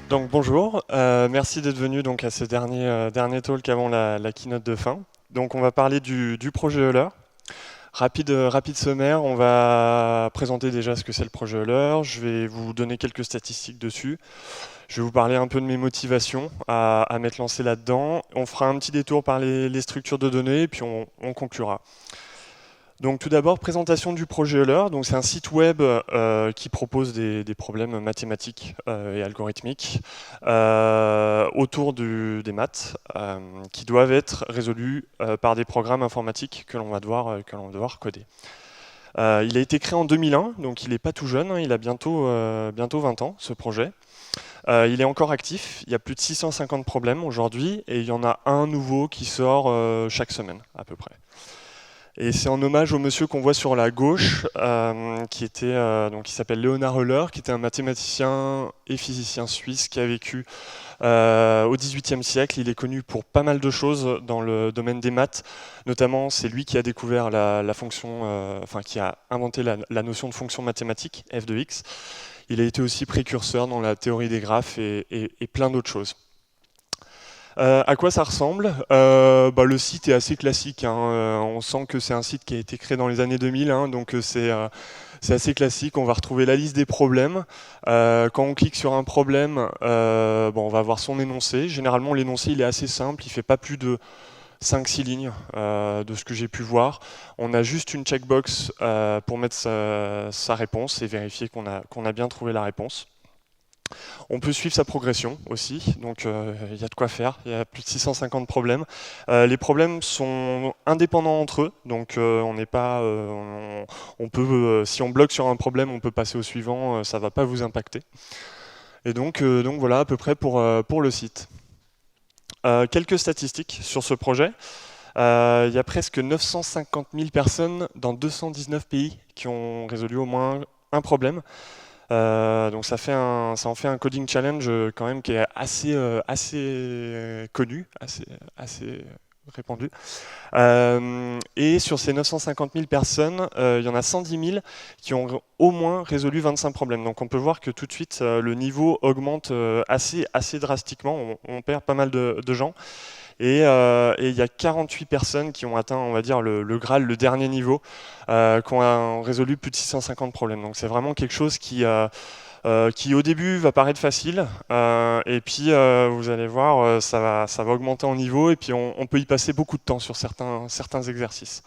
Donc bonjour, merci d'être venu donc à ce dernier talk avant la keynote de fin. Donc on va parler du projet Euler. Rapide sommaire, on va présenter déjà ce que c'est le projet Euler, je vais vous donner quelques statistiques dessus, je vais vous parler un peu de mes motivations à m'être lancé là-dedans, on fera un petit détour par les structures de données et puis on conclura. Donc tout d'abord, présentation du projet Euler. Donc c'est un site web qui propose des problèmes mathématiques et algorithmiques autour des maths qui doivent être résolus par des programmes informatiques que l'on va devoir coder. Il a été créé en 2001, donc il n'est pas tout jeune, hein, il a bientôt 20 ans ce projet. Il est encore actif, il y a plus de 650 problèmes aujourd'hui et il y en a un nouveau qui sort chaque semaine à peu près. Et c'est en hommage au monsieur qu'on voit sur la gauche, qui s'appelle Leonhard Euler, qui était un mathématicien et physicien suisse qui a vécu au XVIIIe siècle. Il est connu pour pas mal de choses dans le domaine des maths. Notamment, c'est lui qui a découvert la fonction, qui a inventé la notion de fonction mathématique, f de x. Il a été aussi précurseur dans la théorie des graphes et plein d'autres choses. À quoi ça ressemble? Le site est assez classique, hein. On sent que c'est un site qui a été créé dans les années 2000, hein, donc c'est assez classique. On va retrouver la liste des problèmes. Quand on clique sur un problème, on va avoir son énoncé. Généralement, l'énoncé il est assez simple, il ne fait pas plus de 5-6 lignes de ce que j'ai pu voir. On a juste une checkbox pour mettre sa réponse et vérifier qu'on a bien trouvé la réponse. On peut suivre sa progression aussi, donc il y a de quoi faire, il y a plus de 650 problèmes. Les problèmes sont indépendants entre eux, donc on n'est pas, on peut, si on bloque sur un problème, on peut passer au suivant, ça ne va pas vous impacter. Et donc voilà à peu près pour le site. Quelques statistiques sur ce projet. Il y a presque 950 000 personnes dans 219 pays qui ont résolu au moins un problème. Donc ça en fait un coding challenge quand même qui est assez connu, assez répandu. Et sur ces 950 000 personnes, il y en a 110 000 qui ont au moins résolu 25 problèmes. Donc on peut voir que tout de suite le niveau augmente assez drastiquement, on perd pas mal de gens. Et il y a 48 personnes qui ont atteint, on va dire, le Graal, le dernier niveau, qui ont résolu plus de 650 problèmes. Donc c'est vraiment quelque chose qui au début va paraître facile, et puis vous allez voir, ça va augmenter en niveau, et puis on peut y passer beaucoup de temps sur certains exercices.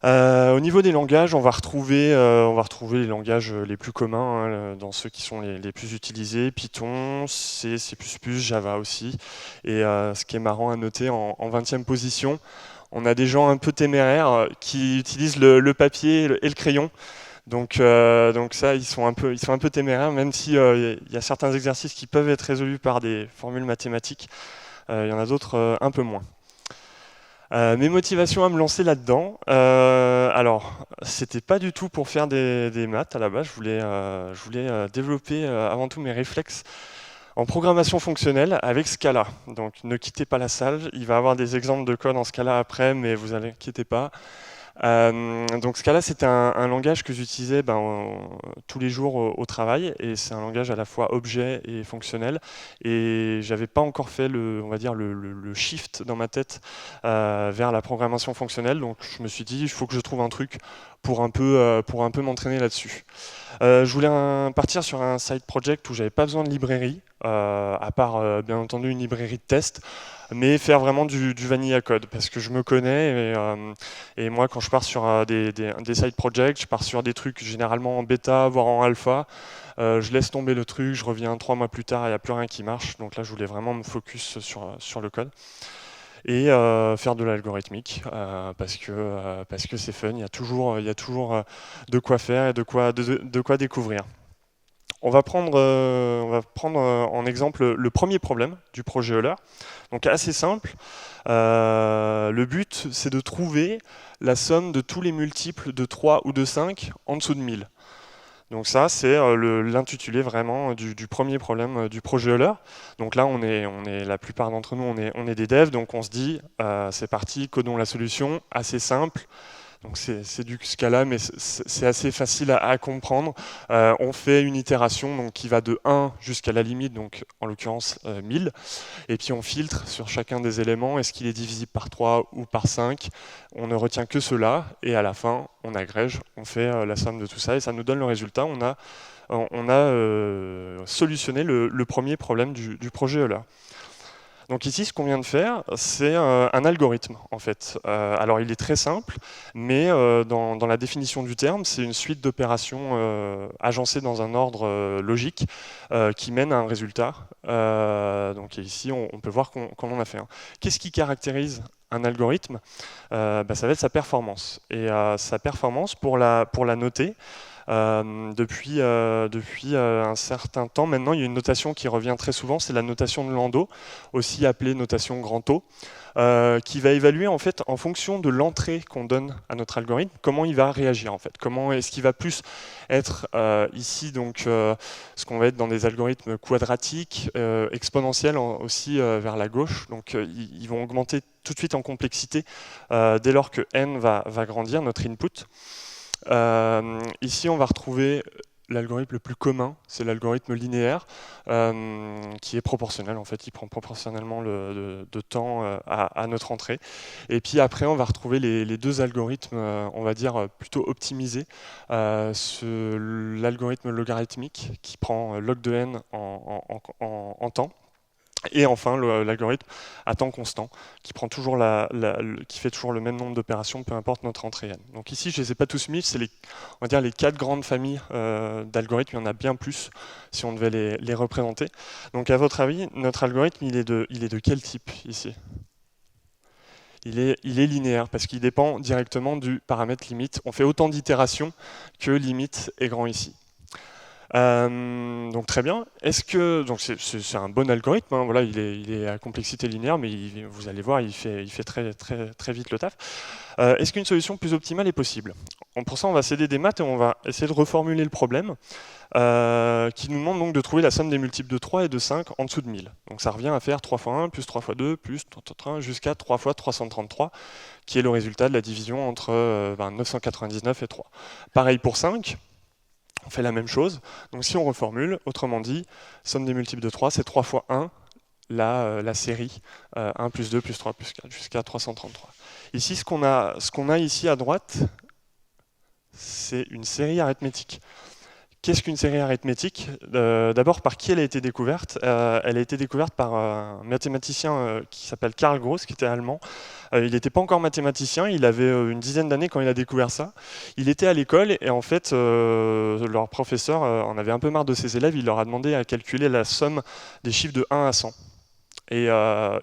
Au niveau des langages, on va retrouver les langages les plus communs, hein, dans ceux qui sont les plus utilisés, Python, C, C++, Java aussi. Et ce qui est marrant à noter, en 20e position, on a des gens un peu téméraires qui utilisent le papier et le crayon. Donc ça, ils sont un peu téméraires, même si il y a certains exercices qui peuvent être résolus par des formules mathématiques, il y en a d'autres un peu moins. Mes motivations à me lancer là-dedans, alors c'était pas du tout pour faire des maths à la base, je voulais développer avant tout mes réflexes en programmation fonctionnelle avec Scala. Donc ne quittez pas la salle, il va y avoir des exemples de code en Scala après, mais vous inquiétez pas. Donc Scala, c'était un langage que j'utilisais tous les jours au travail, et c'est un langage à la fois objet et fonctionnel, et j'avais pas encore fait on va dire le shift dans ma tête vers la programmation fonctionnelle, donc je me suis dit il faut que je trouve un truc pour un peu m'entraîner là-dessus. Je voulais partir sur un side project où j'avais pas besoin de librairie, à part bien entendu une librairie de test, mais faire vraiment du vanilla code, parce que je me connais, et moi quand je pars sur des side projects, je pars sur des trucs généralement en bêta, voire en alpha, je laisse tomber le truc, je reviens 3 mois plus tard, il n'y a plus rien qui marche, donc là je voulais vraiment me focus sur le code. Et faire de l'algorithmique, parce que c'est fun, il y a toujours de quoi faire et de quoi découvrir. On va prendre en exemple le premier problème du projet Euler. Donc assez simple. Le but, c'est de trouver la somme de tous les multiples de 3 ou de 5 en dessous de 1000. Donc ça, c'est l'intitulé vraiment du premier problème du projet Euler. Donc là, la plupart d'entre nous, on est des devs, donc on se dit, c'est parti, codons la solution, assez simple. Donc c'est du Scala, mais c'est assez facile à comprendre. On fait une itération donc, qui va de 1 jusqu'à la limite, donc en l'occurrence 1000, et puis on filtre sur chacun des éléments, est-ce qu'il est divisible par 3 ou par 5. On ne retient que cela, et à la fin, on agrège, on fait la somme de tout ça, et ça nous donne le résultat. On a solutionné le premier problème du projet Euler. Donc ici, ce qu'on vient de faire, c'est un algorithme, en fait. Alors, il est très simple, mais dans la définition du terme, c'est une suite d'opérations agencées dans un ordre logique qui mène à un résultat. Donc ici, on peut voir qu'on en a fait un. Qu'est-ce qui caractérise un algorithme? Ça va être sa performance. Et sa performance, pour la noter, depuis un certain temps maintenant, il y a une notation qui revient très souvent, c'est la notation de Landau, aussi appelée notation grand O, qui va évaluer en fait en fonction de l'entrée qu'on donne à notre algorithme, comment il va réagir en fait, comment est-ce qu'il va plus être ici donc ce qu'on va être dans des algorithmes quadratiques, exponentiels aussi vers la gauche, donc ils vont augmenter tout de suite en complexité dès lors que n va grandir, notre input. Ici, on va retrouver l'algorithme le plus commun, c'est l'algorithme linéaire, qui est proportionnel. En fait, il prend proportionnellement de temps à notre entrée. Et puis après, on va retrouver les deux algorithmes, on va dire, plutôt optimisés. L'algorithme logarithmique, qui prend log de n en temps. Et enfin, l'algorithme à temps constant, qui prend toujours qui fait toujours le même nombre d'opérations, peu importe notre entrée n. Donc ici, je ne les ai pas tous mis, c'est on va dire les 4 grandes familles d'algorithmes. Il y en a bien plus si on devait les représenter. Donc à votre avis, notre algorithme, il est de quel type ici? Il est linéaire parce qu'il dépend directement du paramètre limite. On fait autant d'itérations que limite est grand ici. Donc très bien. Est-ce que donc c'est un bon algorithme, hein, voilà, il est à complexité linéaire, mais vous allez voir, il fait très vite le taf. Est-ce qu'une solution plus optimale est possible? Pour ça, on va s'aider des maths et on va essayer de reformuler le problème, qui nous demande donc de trouver la somme des multiples de 3 et de 5 en dessous de 1000. Donc ça revient à faire 3 fois 1 plus 3 fois 2 plus 1 jusqu'à 3 fois 333, qui est le résultat de la division entre 999 et 3. Pareil pour 5. On fait la même chose. Donc si on reformule, autrement dit, somme des multiples de 3, c'est 3 fois 1, la série 1 plus 2 plus 3 plus 4 jusqu'à 333. Ici, ce qu'on a ici à droite, c'est une série arithmétique. Qu'est-ce qu'une série arithmétique? D'abord, par qui elle a été découverte? Elle a été découverte par un mathématicien qui s'appelle Karl Gross, qui était allemand. Il n'était pas encore mathématicien, il avait une dizaine d'années quand il a découvert ça. Il était à l'école et en fait, leur professeur en avait un peu marre de ses élèves, il leur a demandé à calculer la somme des chiffres de 1 à 100. Et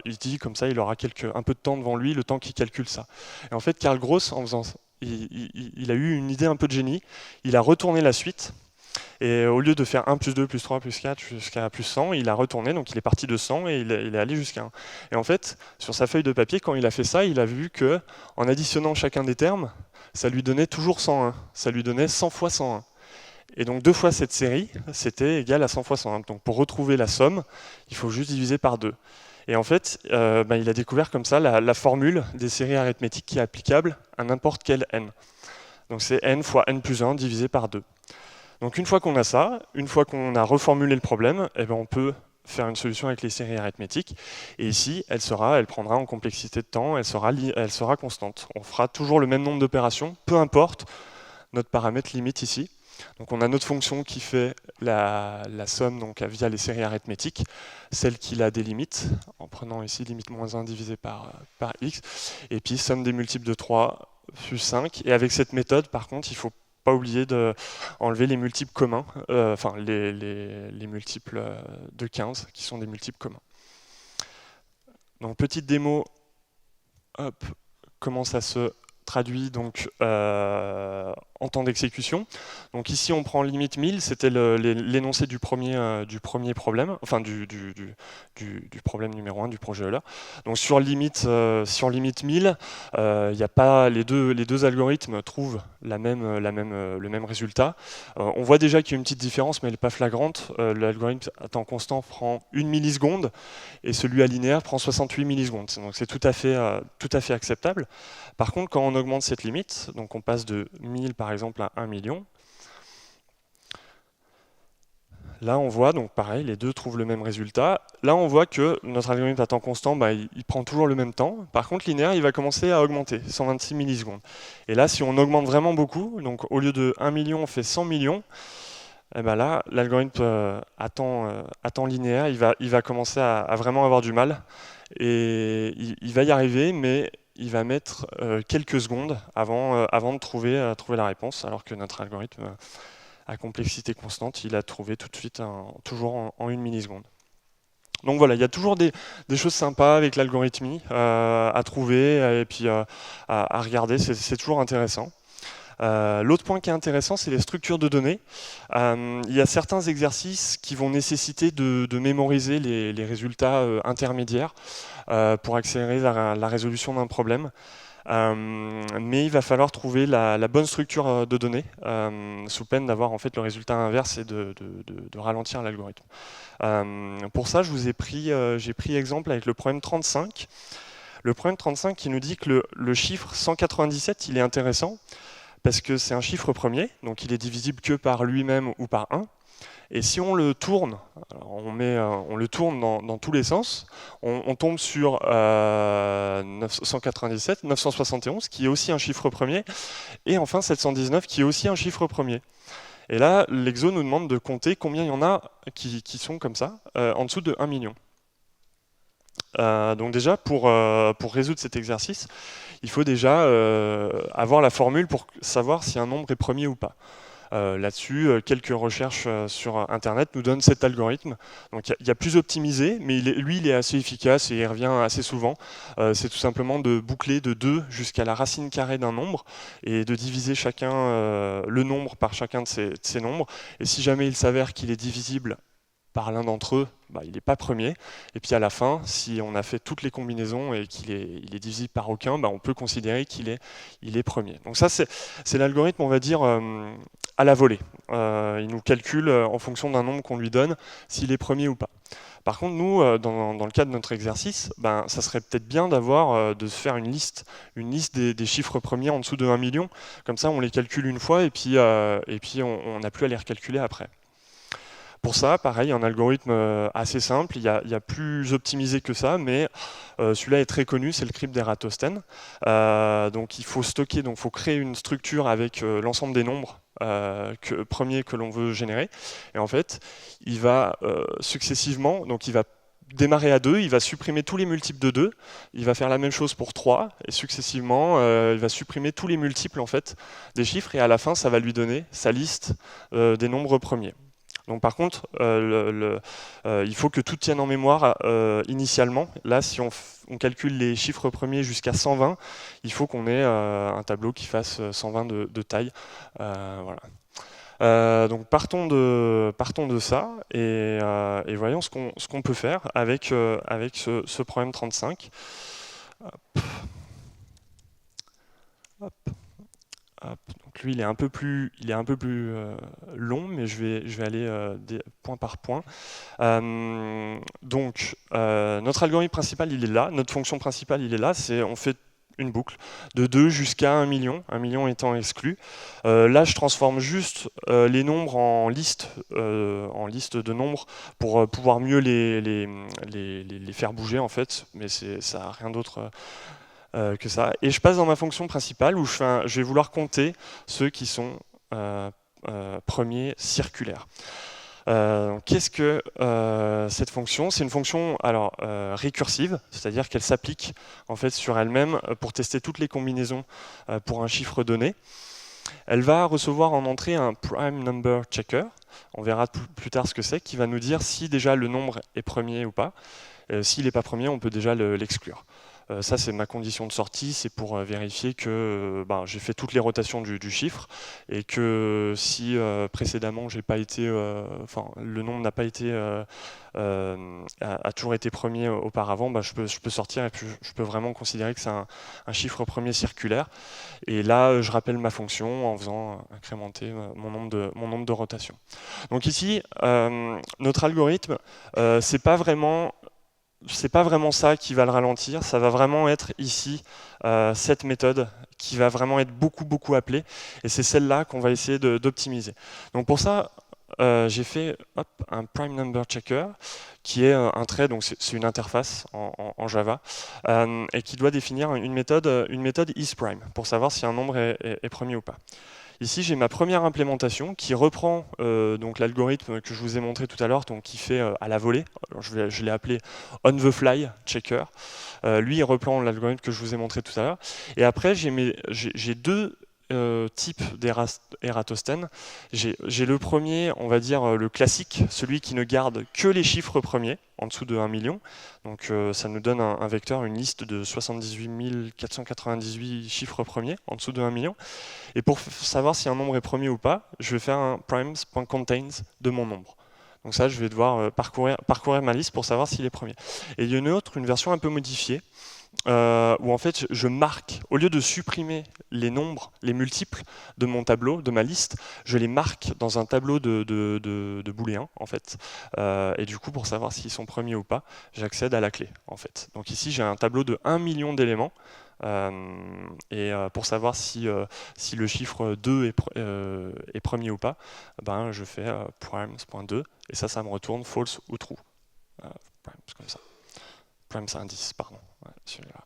il dit comme ça, il aura un peu de temps devant lui, le temps qu'il calcule ça. Et en fait, Karl Gross, en faisant ça, il a eu une idée un peu de génie, il a retourné la suite. Et au lieu de faire 1 plus 2 plus 3 plus 4 jusqu'à plus 100, il a retourné, donc il est parti de 100 et il est allé jusqu'à 1. Et en fait, sur sa feuille de papier, quand il a fait ça, il a vu que en additionnant chacun des termes, ça lui donnait toujours 101. Ça lui donnait 100 fois 101. Et donc 2 fois cette série, c'était égal à 100 fois 101. Donc pour retrouver la somme, il faut juste diviser par 2. Et en fait, il a découvert comme ça la formule des séries arithmétiques qui est applicable à n'importe quel n. Donc c'est n fois n plus 1 divisé par 2. Donc une fois qu'on a ça, une fois qu'on a reformulé le problème, on peut faire une solution avec les séries arithmétiques. Et ici, elle prendra en complexité de temps, elle sera constante. On fera toujours le même nombre d'opérations, peu importe notre paramètre limite ici. Donc on a notre fonction qui fait la somme donc, via les séries arithmétiques, celle qui a des limites, en prenant ici limite moins 1 divisé par x, et puis somme des multiples de 3 plus 5. Et avec cette méthode, par contre, il faut pas oublier d'enlever les multiples communs, les multiples de 15 qui sont des multiples communs. Donc petite démo, hop, comment ça se traduit donc en temps d'exécution. Donc ici on prend limite 1000, c'était l'énoncé du premier problème, enfin du problème numéro 1 du projet Euler. Donc sur limite 1000, y a pas, les deux algorithmes trouvent le même résultat. On voit déjà qu'il y a une petite différence, mais elle n'est pas flagrante. L'algorithme à temps constant prend 1 milliseconde et celui à linéaire prend 68 millisecondes. Donc c'est tout à fait acceptable. Par contre, quand on augmente cette limite, donc on passe de 1000 par exemple à 1 million, là on voit, donc pareil, les deux trouvent le même résultat. Là on voit que notre algorithme à temps constant, il prend toujours le même temps. Par contre, linéaire, il va commencer à augmenter, 126 millisecondes. Et là, si on augmente vraiment beaucoup, donc au lieu de 1 million, on fait 100 millions, et ben là, l'algorithme à temps linéaire, il va commencer à vraiment avoir du mal. Et il va y arriver, mais il va mettre quelques secondes avant de trouver la réponse, alors que notre algorithme à complexité constante, il a trouvé tout de suite, toujours en 1 milliseconde. Donc voilà, il y a toujours des choses sympas avec l'algorithmie à trouver et puis à regarder, c'est toujours intéressant. L'autre point qui est intéressant, c'est les structures de données. Il y a certains exercices qui vont nécessiter de mémoriser les résultats intermédiaires pour accélérer la résolution d'un problème. Mais il va falloir trouver la bonne structure de données sous peine d'avoir en fait le résultat inverse et de ralentir l'algorithme. Pour ça, j'ai pris exemple avec le problème 35. Le problème 35 qui nous dit que le chiffre 197, il est intéressant parce que c'est un chiffre premier, donc il est divisible que par lui-même ou par 1. Et si on le tourne, on le tourne dans tous les sens, on tombe sur 197, 971, qui est aussi un chiffre premier, et enfin 719, qui est aussi un chiffre premier. Et là, l'exo nous demande de compter combien il y en a qui sont comme ça, en dessous de 1 million. Donc déjà, pour résoudre cet exercice, il faut déjà avoir la formule pour savoir si un nombre est premier ou pas. Là-dessus, quelques recherches sur Internet nous donnent cet algorithme. Donc il y a plus optimisé, mais lui, il est assez efficace et il revient assez souvent. C'est tout simplement de boucler de 2 jusqu'à la racine carrée d'un nombre et de diviser le nombre par chacun de ces nombres. Et si jamais il s'avère qu'il est divisible par l'un d'entre eux, il n'est pas premier. Et puis à la fin, si on a fait toutes les combinaisons et qu'il est divisible par aucun, on peut considérer qu'il est premier. Donc ça, c'est l'algorithme, on va dire, à la volée. Il nous calcule en fonction d'un nombre qu'on lui donne, s'il est premier ou pas. Par contre, nous, dans le cadre de notre exercice, ça serait peut-être bien de se faire une liste des chiffres premiers en dessous de 1 million. Comme ça, on les calcule une fois et puis on n'a plus à les recalculer après. Pour ça, pareil, un algorithme assez simple, il y a plus optimisé que ça, mais celui-là est très connu, c'est le crypt d'Eratosthène. Donc il faut stocker, donc il faut créer une structure avec l'ensemble des nombres premiers que l'on veut générer. Et en fait, il va successivement, donc il va démarrer à 2, il va supprimer tous les multiples de 2, il va faire la même chose pour 3, et successivement, il va supprimer tous les multiples en fait, des chiffres, et à la fin, ça va lui donner sa liste des nombres premiers. Donc par contre, il faut que tout tienne en mémoire initialement. Là, si on calcule les chiffres premiers jusqu'à 120, il faut qu'on ait un tableau qui fasse 120 de taille. Voilà. Donc partons de ça et voyons ce qu'on peut faire avec ce problème 35. Hop. Hop. Hop. Donc lui, il est un peu plus long, mais je vais aller point par point. Donc, notre algorithme principal, il est là. Notre fonction principale, il est là. On fait une boucle de 2 jusqu'à 1 million étant exclu. Là, je transforme juste les nombres en liste de nombres pour pouvoir mieux les faire bouger, en fait. Mais ça n'a rien d'autre que ça. Et je passe dans ma fonction principale où je vais vouloir compter ceux qui sont premiers circulaires. Qu'est-ce que cette fonction? C'est une fonction récursive, c'est-à-dire qu'elle s'applique en fait sur elle-même pour tester toutes les combinaisons pour un chiffre donné. Elle va recevoir en entrée un prime number checker. On verra plus tard ce que c'est, qui va nous dire si déjà le nombre est premier ou pas. S'il n'est pas premier, on peut déjà l'exclure. Ça, c'est ma condition de sortie, c'est pour vérifier que j'ai fait toutes les rotations du chiffre et que si précédemment j'ai pas été, le nombre n'a pas été a toujours été premier auparavant, je peux sortir et puis je peux vraiment considérer que c'est un chiffre premier circulaire. Et là, je rappelle ma fonction en faisant incrémenter mon nombre de rotations. Donc ici, notre algorithme, c'est pas vraiment ça qui va le ralentir, ça va vraiment être ici cette méthode qui va vraiment être beaucoup appelée, et c'est celle-là qu'on va essayer d'optimiser. Donc pour ça, j'ai fait un prime number checker qui est un trait, donc c'est une interface en Java, et qui doit définir une méthode isPrime pour savoir si un nombre est premier ou pas. Ici, j'ai ma première implémentation qui reprend donc l'algorithme que je vous ai montré tout à l'heure, donc qui fait à la volée. Alors, je l'ai appelé on the fly checker. Lui, il reprend l'algorithme que je vous ai montré tout à l'heure. Et après, j'ai deux types d'Eratosthène. J'ai le premier, on va dire le classique, celui qui ne garde que les chiffres premiers, en dessous de 1 million. Donc ça nous donne un vecteur, une liste de 78 498 chiffres premiers, en dessous de 1 million. Et pour savoir si un nombre est premier ou pas, je vais faire un primes.contains de mon nombre. Donc ça, je vais devoir parcourir ma liste pour savoir s'il est premier. Et il y a une version un peu modifiée, où en fait je marque, au lieu de supprimer les nombres, les multiples de mon tableau, de ma liste, je les marque dans un tableau de booléens en fait. Et du coup, pour savoir s'ils sont premiers ou pas, j'accède à la clé en fait. Donc ici j'ai un tableau de 1 million d'éléments. Pour savoir si le chiffre 2 est premier ou pas, je fais primes.2 et ça me retourne false ou true. Primes comme ça. Primes indice, pardon. Ouais, celui-là.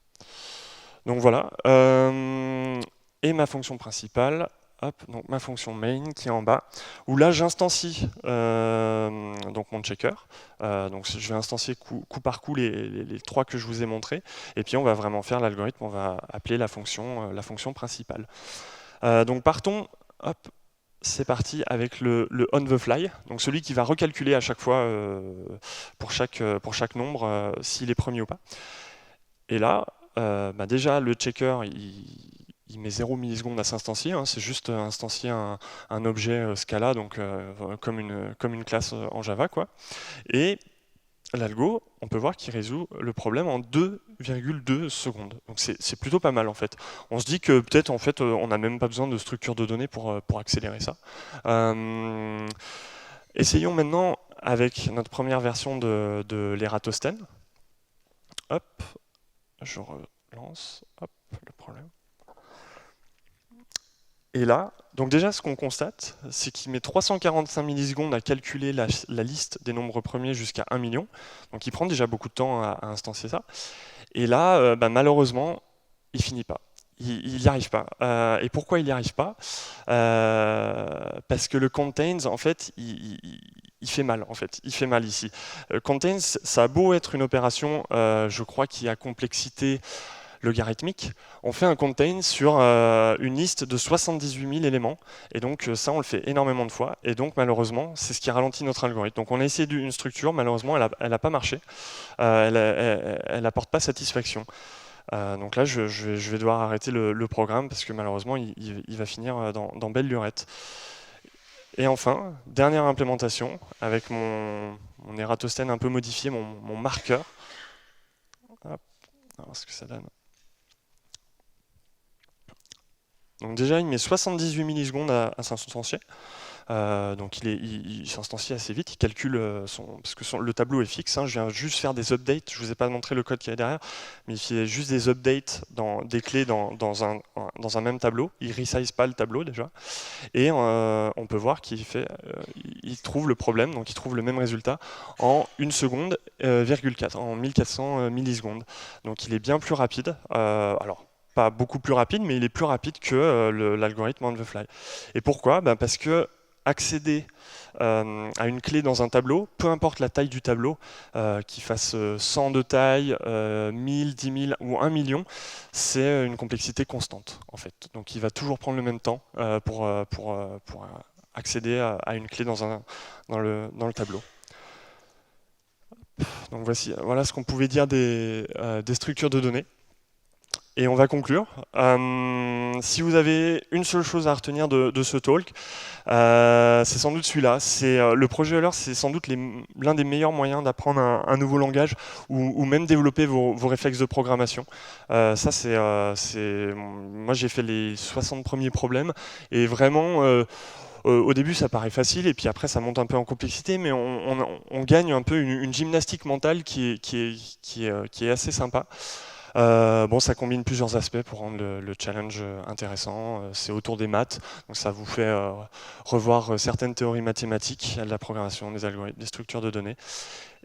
Donc voilà. Et ma fonction principale, donc ma fonction main qui est en bas, où là j'instancie donc mon checker. Donc je vais instancier coup par coup les trois que je vous ai montrés, et puis on va vraiment faire l'algorithme, on va appeler la fonction principale. Donc partons, c'est parti avec le on the fly, donc celui qui va recalculer à chaque fois pour chaque nombre s'il est premier ou pas. Et là, déjà le checker il met 0 millisecondes à s'instancier, hein, c'est juste instancier un objet Scala, donc comme une classe en Java, quoi. Et l'algo, on peut voir qu'il résout le problème en 2,2 secondes. Donc c'est plutôt pas mal en fait. On se dit que peut-être en fait on n'a même pas besoin de structure de données pour accélérer ça. Essayons maintenant avec notre première version de l'Eratosthène. Hop, je relance, hop, le problème. Et là, donc déjà ce qu'on constate, c'est qu'il met 345 millisecondes à calculer la liste des nombres premiers jusqu'à 1 million. Donc il prend déjà beaucoup de temps à instancier ça. Et là, malheureusement, il finit pas. Il n'y arrive pas. Et pourquoi il n'y arrive pas? Parce que le contains, en fait, il fait mal, en fait. Il fait mal ici. Contains, ça a beau être une opération, je crois, qui a complexité logarithmique, on fait un contain sur une liste de 78 000 éléments, et donc ça on le fait énormément de fois, et donc malheureusement c'est ce qui ralentit notre algorithme. Donc on a essayé une structure, malheureusement elle n'a pas marché, elle n'apporte pas satisfaction. Donc là je vais devoir arrêter le programme parce que malheureusement il va finir dans belle lurette. Et enfin, dernière implémentation avec mon Eratosthène un peu modifié, mon marqueur. Hop, on va voir ce que ça donne. Donc déjà, il met 78 millisecondes à s'instancier. Donc il s'instancie assez vite, il calcule parce que le tableau est fixe. Hein, je viens juste faire des updates, je ne vous ai pas montré le code qu'il y a derrière, mais il fait juste des updates des clés dans un même tableau. Il ne resize pas le tableau déjà. Et on peut voir qu'il il trouve le problème, donc il trouve le même résultat en 1 seconde, 4, en 1400 millisecondes. Donc il est bien plus rapide. Alors, pas beaucoup plus rapide, mais il est plus rapide que l'algorithme on the fly. Et pourquoi? Parce que accéder à une clé dans un tableau, peu importe la taille du tableau, qu'il fasse 100 de taille, 1000, 10 000 ou 1 million, c'est une complexité constante en fait. Donc il va toujours prendre le même temps pour accéder à une clé dans le tableau. Donc voilà ce qu'on pouvait dire des structures de données. Et on va conclure. Si vous avez une seule chose à retenir de ce talk, c'est sans doute celui-là. Le projet Euler, c'est sans doute l'un des meilleurs moyens d'apprendre un nouveau langage ou même développer vos réflexes de programmation. Moi, j'ai fait les 60 premiers problèmes et vraiment, au début, ça paraît facile et puis après, ça monte un peu en complexité, mais on gagne un peu une gymnastique mentale qui est assez sympa. Bon, ça combine plusieurs aspects pour rendre le challenge intéressant. C'est autour des maths, donc ça vous fait revoir certaines théories mathématiques, de la programmation, des algorithmes, des structures de données.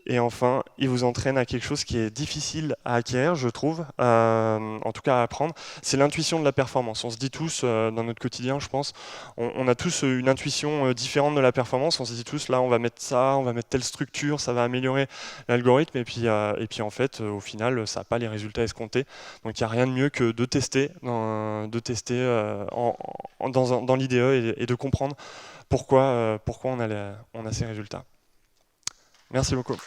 Et enfin, il vous entraîne à quelque chose qui est difficile à acquérir, je trouve, en tout cas à apprendre, c'est l'intuition de la performance. On se dit tous, dans notre quotidien, je pense, on a tous une intuition différente de la performance. On se dit tous, là, on va mettre ça, on va mettre telle structure, ça va améliorer l'algorithme. Et puis en fait, au final, ça n'a pas les résultats escomptés. Donc il n'y a rien de mieux que de tester, dans l'IDE et de comprendre pourquoi on a ces résultats. Merci beaucoup.